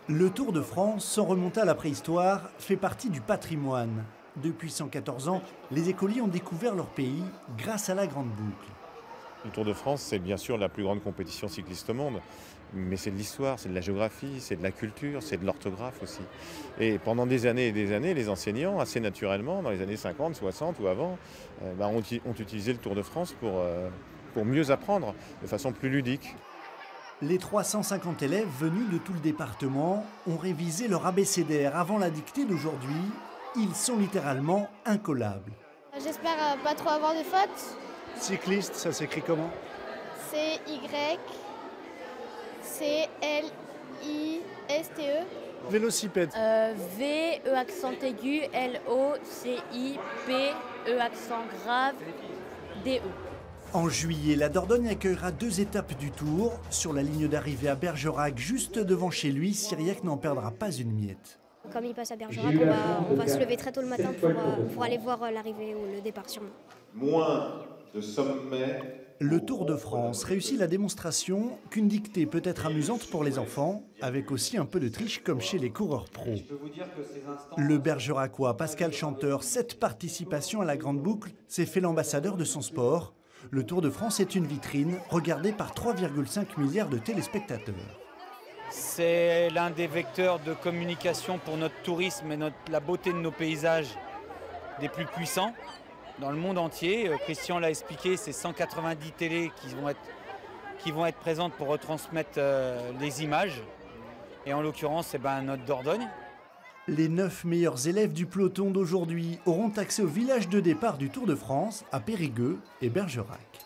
Le Tour de France, sans remonter à la préhistoire, fait partie du patrimoine. Depuis 114 ans, les écoliers ont découvert leur pays grâce à la Grande Boucle. Le Tour de France, c'est bien sûr la plus grande compétition cycliste au monde, mais c'est de l'histoire, c'est de la géographie, c'est de la culture, c'est de l'orthographe aussi. Et pendant des années et des années, les enseignants, assez naturellement, dans les années 50, 60 ou avant, ont utilisé le Tour de France pour mieux apprendre, de façon plus ludique. Les 350 élèves venus de tout le département ont révisé leur abécédaire avant la dictée d'aujourd'hui. Ils sont littéralement incollables. J'espère pas trop avoir de fautes. Cycliste, ça s'écrit comment? C-Y-C-L-I-S-T-E. Vélocipède. V, E accent aigu, L-O-C-I-P, E accent grave, D-E. En juillet, la Dordogne accueillera 2 étapes du Tour. Sur la ligne d'arrivée à Bergerac, juste devant chez lui, Cyriac n'en perdra pas une miette. Comme il passe à Bergerac, on va se lever très tôt le matin pour aller voir l'arrivée ou le départ sûrement. Moins de sommets. Le Tour de France réussit la démonstration qu'une dictée peut être amusante pour les enfants, avec aussi un peu de triche comme chez les coureurs pros. Le Bergeracois Pascal Chanteur, 7 participations à la Grande Boucle, s'est fait l'ambassadeur de son sport. Le Tour de France est une vitrine regardée par 3,5 milliards de téléspectateurs. C'est l'un des vecteurs de communication pour notre tourisme et la beauté de nos paysages des plus puissants dans le monde entier. Christian l'a expliqué, c'est 190 télés qui vont être présentes pour retransmettre les images. Et en l'occurrence, notre Dordogne. Les 9 meilleurs élèves du peloton d'aujourd'hui auront accès au village de départ du Tour de France à Périgueux et Bergerac.